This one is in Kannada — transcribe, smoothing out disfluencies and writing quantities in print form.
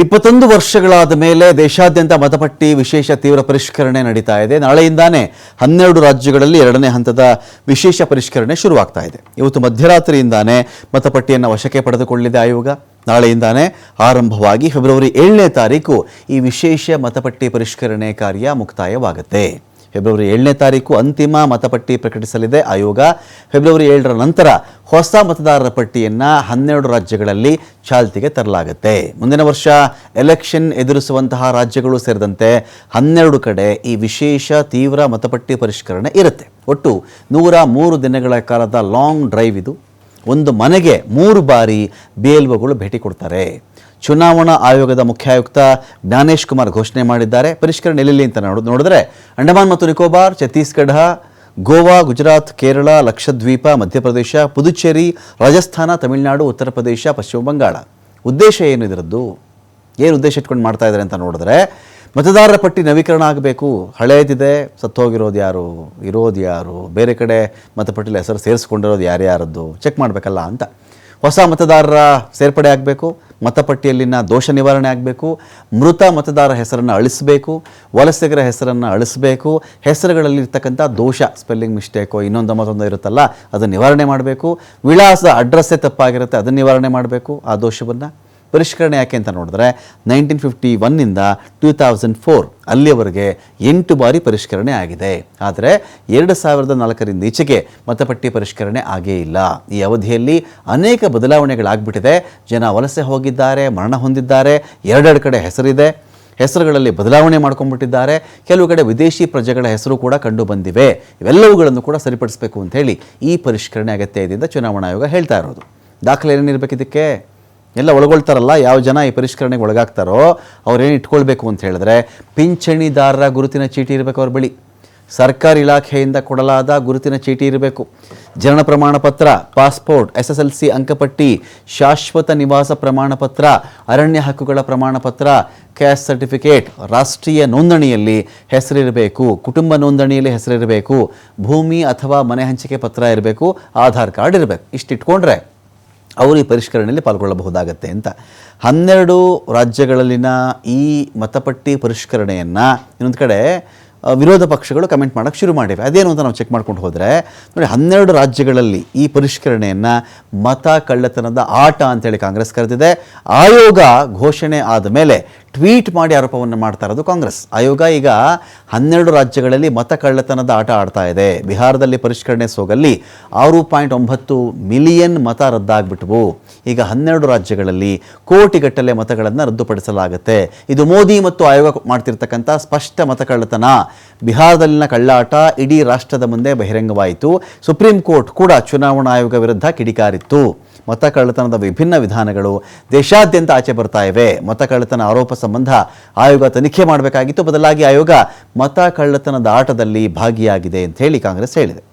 21 ವರ್ಷಗಳಾದ ಮೇಲೆ ದೇಶಾದ್ಯಂತ ಮತಪಟ್ಟಿ ವಿಶೇಷ ತೀವ್ರ ಪರಿಷ್ಕರಣೆ ನಡೀತಾ ಇದೆ. ನಾಳೆಯಿಂದಾನೇ 12 ರಾಜ್ಯಗಳಲ್ಲಿ ಎರಡನೇ ಹಂತದ ವಿಶೇಷ ಪರಿಷ್ಕರಣೆ ಶುರುವಾಗ್ತಾ ಇದೆ. ಇವತ್ತು ಮಧ್ಯರಾತ್ರಿಯಿಂದಾನೇ ಮತಪಟ್ಟಿಯನ್ನು ವಶಕ್ಕೆ ಪಡೆದುಕೊಳ್ಳಿದೆ ಆಯೋಗ. ನಾಳೆಯಿಂದಾನೇ ಆರಂಭವಾಗಿ ಫೆಬ್ರವರಿ 7ನೇ ತಾರೀಕು ಈ ವಿಶೇಷ ಮತಪಟ್ಟಿ ಪರಿಷ್ಕರಣೆ ಕಾರ್ಯ ಮುಕ್ತಾಯವಾಗುತ್ತೆ. ಫೆಬ್ರವರಿ 7ನೇ ತಾರೀಕು ಅಂತಿಮ ಮತಪಟ್ಟಿ ಪ್ರಕಟಿಸಲಿದೆ ಆಯೋಗ. ಫೆಬ್ರವರಿ 7ರ ನಂತರ ಹೊಸ ಮತದಾರರ ಪಟ್ಟಿಯನ್ನು 12 ರಾಜ್ಯಗಳಲ್ಲಿ ಚಾಲ್ತಿಗೆ ತರಲಾಗುತ್ತೆ. ಮುಂದಿನ ವರ್ಷ ಎಲೆಕ್ಷನ್ ಎದುರಿಸುವಂತಹ ರಾಜ್ಯಗಳು ಸೇರಿದಂತೆ 12 ಕಡೆ ಈ ವಿಶೇಷ ತೀವ್ರ ಮತಪಟ್ಟಿ ಪರಿಷ್ಕರಣೆ ಇರುತ್ತೆ. ಒಟ್ಟು 103 ದಿನಗಳ ಕಾಲದ ಲಾಂಗ್ ಡ್ರೈವ್ ಇದು. ಒಂದು ಮನೆಗೆ 3 ಬಾರಿ BLOಗಳು ಭೇಟಿ ಕೊಡ್ತಾರೆ. ಚುನಾವಣಾ ಆಯೋಗದ ಮುಖ್ಯ ಆಯುಕ್ತ ಜ್ಞಾನೇಶ್ ಕುಮಾರ್ ಘೋಷಣೆ ಮಾಡಿದ್ದಾರೆ. ಪರಿಷ್ಕರಣೆ ಎಲ್ಲೆಲ್ಲಿ ಅಂತ ನೋಡಿದ್ರೆ ಅಂಡಮಾನ್ ಮತ್ತು ನಿಕೋಬಾರ್, ಛತ್ತೀಸ್ಗಢ, ಗೋವಾ, ಗುಜರಾತ್, ಕೇರಳ, ಲಕ್ಷದ್ವೀಪ, ಮಧ್ಯಪ್ರದೇಶ, ಪುದುಚೇರಿ, ರಾಜಸ್ಥಾನ, ತಮಿಳುನಾಡು, ಉತ್ತರ ಪ್ರದೇಶ, ಪಶ್ಚಿಮ ಬಂಗಾಳ. ಉದ್ದೇಶ ಏನು ಇದರದ್ದು? ಏನು ಉದ್ದೇಶ ಇಟ್ಕೊಂಡು ಮಾಡ್ತಾ ಇದ್ದಾರೆ ಅಂತ ನೋಡಿದ್ರೆ, ಮತದಾರರ ಪಟ್ಟಿ ನವೀಕರಣ ಆಗಬೇಕು. ಹಳೇದಿದೆ, ಸತ್ತೋಗಿರೋದು ಯಾರು, ಇರೋದು ಯಾರು, ಬೇರೆ ಕಡೆ ಮತಪಟ್ಟಿಲಿ ಹೆಸರು ಸೇರಿಸ್ಕೊಂಡಿರೋದು ಯಾರ್ಯಾರದ್ದು ಚೆಕ್ ಮಾಡಬೇಕಲ್ಲ ಅಂತ. ಹೊಸ ಮತದಾರರ ಸೇರ್ಪಡೆ ಆಗಬೇಕು, ಮತಪಟ್ಟಿಯಲ್ಲಿನ ದೋಷ ನಿವಾರಣೆ ಆಗಬೇಕು, ಮೃತ ಮತದಾರ ಹೆಸರನ್ನು ಅಳಿಸಬೇಕು, ವಲಸಿಗರ ಹೆಸರನ್ನು ಅಳಿಸಬೇಕು, ಹೆಸರುಗಳಲ್ಲಿರ್ತಕ್ಕಂಥ ದೋಷ, ಸ್ಪೆಲ್ಲಿಂಗ್ ಮಿಸ್ಟೇಕೋ ಇನ್ನೊಂದು ಮತ್ತೊಂದು ಇರುತ್ತಲ್ಲ ಅದನ್ನು ನಿವಾರಣೆ ಮಾಡಬೇಕು, ವಿಳಾಸ ಅಡ್ರೆಸ್ಸೇ ತಪ್ಪಾಗಿರುತ್ತೆ ಅದನ್ನು ನಿವಾರಣೆ ಮಾಡಬೇಕು. ಆ ದೋಷವನ್ನು ಪರಿಷ್ಕರಣೆ ಯಾಕೆ ಅಂತ ನೋಡಿದ್ರೆ 1951ನಿಂದ 2004 ಅಲ್ಲಿಯವರೆಗೆ 8 ಬಾರಿ ಪರಿಷ್ಕರಣೆ ಆಗಿದೆ. ಆದರೆ 2004ರಿಂದ ಈಚೆಗೆ ಮತಪಟ್ಟಿ ಪರಿಷ್ಕರಣೆ ಆಗೇ ಇಲ್ಲ. ಈ ಅವಧಿಯಲ್ಲಿ ಅನೇಕ ಬದಲಾವಣೆಗಳಾಗ್ಬಿಟ್ಟಿದೆ. ಜನ ವಲಸೆ ಹೋಗಿದ್ದಾರೆ, ಮರಣ ಹೊಂದಿದ್ದಾರೆ, ಎರಡೆರಡು ಕಡೆ ಹೆಸರಿದೆ, ಹೆಸರುಗಳಲ್ಲಿ ಬದಲಾವಣೆ ಮಾಡ್ಕೊಂಡ್ಬಿಟ್ಟಿದ್ದಾರೆ. ಕೆಲವು ಕಡೆ ವಿದೇಶಿ ಪ್ರಜೆಗಳ ಹೆಸರು ಕೂಡ ಕಂಡು ಬಂದಿವೆ. ಇವೆಲ್ಲವುಗಳನ್ನು ಕೂಡ ಸರಿಪಡಿಸಬೇಕು ಅಂತ ಹೇಳಿ ಈ ಪರಿಷ್ಕರಣೆ ಅಗತ್ಯ ಇದೆ ಅಂತ ಚುನಾವಣಾ ಆಯೋಗ ಹೇಳ್ತಾ ಇರೋದು. ದಾಖಲೆ ಏನೇನಿರಬೇಕು ಇದಕ್ಕೆ? ಎಲ್ಲ ಒಳಗೊಳ್ತಾರಲ್ಲ, ಯಾವ ಜನ ಈ ಪರಿಷ್ಕರಣೆಗೆ ಒಳಗಾಗ್ತಾರೋ ಅವ್ರೇನು ಇಟ್ಕೊಳ್ಬೇಕು ಅಂತ ಹೇಳಿದ್ರೆ, ಪಿಂಚಣಿದಾರರ ಗುರುತಿನ ಚೀಟಿ ಇರಬೇಕು ಅವ್ರ ಬಳಿ, ಸರ್ಕಾರಿ ಇಲಾಖೆಯಿಂದ ಕೊಡಲಾದ ಗುರುತಿನ ಚೀಟಿ ಇರಬೇಕು, ಜನನ ಪ್ರಮಾಣ ಪತ್ರ, ಪಾಸ್ಪೋರ್ಟ್, SSLC ಅಂಕಪಟ್ಟಿ, ಶಾಶ್ವತ ನಿವಾಸ ಪ್ರಮಾಣ ಪತ್ರ, ಅರಣ್ಯ ಹಕ್ಕುಗಳ ಪ್ರಮಾಣ ಪತ್ರ, ಕ್ಯಾಸ್ಟ್ ಸರ್ಟಿಫಿಕೇಟ್, ರಾಷ್ಟ್ರೀಯ ನೋಂದಣಿಯಲ್ಲಿ ಹೆಸರಿರಬೇಕು, ಕುಟುಂಬ ನೋಂದಣಿಯಲ್ಲಿ ಹೆಸರಿರಬೇಕು, ಭೂಮಿ ಅಥವಾ ಮನೆ ಹಂಚಿಕೆ ಪತ್ರ ಇರಬೇಕು, ಆಧಾರ್ ಕಾರ್ಡ್ ಇರಬೇಕು. ಇಷ್ಟಿಟ್ಕೊಂಡ್ರೆ ಅವರು ಈ ಪರಿಷ್ಕರಣೆಯಲ್ಲಿ ಪಾಲ್ಗೊಳ್ಳಬಹುದಾಗತ್ತೆ ಅಂತ. 12 ರಾಜ್ಯಗಳಲ್ಲಿನ ಈ ಮತಪಟ್ಟಿ ಪರಿಷ್ಕರಣೆಯನ್ನು ಇನ್ನೊಂದು ಕಡೆ ವಿರೋಧ ಪಕ್ಷಗಳು ಕಮೆಂಟ್ ಮಾಡೋಕ್ಕೆ ಶುರು ಮಾಡಿವೆ. ಅದೇನು ಅಂತ ನಾವು ಚೆಕ್ ಮಾಡ್ಕೊಂಡು ಹೋದರೆ ನೋಡಿ, 12 ರಾಜ್ಯಗಳಲ್ಲಿ ಈ ಪರಿಷ್ಕರಣೆಯನ್ನು ಮತ ಕಳ್ಳತನದ ಆಟ ಅಂತೇಳಿ ಕಾಂಗ್ರೆಸ್ ಕರೆದಿದೆ. ಆಯೋಗ ಘೋಷಣೆ ಆದ ಮೇಲೆ ಟ್ವೀಟ್ ಮಾಡಿ ಆರೋಪವನ್ನು ಮಾಡ್ತಾ ಇರೋದು ಕಾಂಗ್ರೆಸ್. ಆಯೋಗ ಈಗ 12 ರಾಜ್ಯಗಳಲ್ಲಿ ಮತ ಕಳ್ಳತನದ ಆಟ ಆಡ್ತಾ ಇದೆ. ಬಿಹಾರದಲ್ಲಿ ಪರಿಷ್ಕರಣೆ ಸೋಗಲ್ಲಿ 6.9 ಮಿಲಿಯನ್ ಮತ ರದ್ದಾಗ್ಬಿಟ್ವು. ಈಗ 12 ರಾಜ್ಯಗಳಲ್ಲಿ ಕೋಟಿಗಟ್ಟಲೆ ಮತಗಳನ್ನು ರದ್ದುಪಡಿಸಲಾಗುತ್ತೆ. ಇದು ಮೋದಿ ಮತ್ತು ಆಯೋಗ ಮಾಡ್ತಿರ್ತಕ್ಕಂಥ ಸ್ಪಷ್ಟ ಮತ ಕಳ್ಳತನ. ಬಿಹಾರದಲ್ಲಿನ ಕಳ್ಳಾಟ ಇಡೀ ರಾಷ್ಟ್ರದ ಮುಂದೆ ಬಹಿರಂಗವಾಯಿತು. ಸುಪ್ರೀಂ ಕೋರ್ಟ್ ಕೂಡ ಚುನಾವಣಾ ಆಯೋಗ ವಿರುದ್ಧ ಕಿಡಿಕಾರಿತ್ತು. ಮತ ಕಳ್ಳತನದ ವಿಭಿನ್ನ ವಿಧಾನಗಳು ದೇಶಾದ್ಯಂತ ಆಚೆ ಬರ್ತಾ ಇವೆ. ಮತ ಕಳ್ಳತನ ಆರೋಪ ಸಂಬಂಧ ಆಯೋಗ ತನಿಖೆ ಮಾಡಬೇಕಾಗಿತ್ತು. ಬದಲಾಗಿ ಆಯೋಗ ಮತ ಕಳ್ಳತನದ ಆಟದಲ್ಲಿ ಭಾಗಿಯಾಗಿದೆ ಅಂತ ಹೇಳಿ ಕಾಂಗ್ರೆಸ್ ಹೇಳಿದೆ.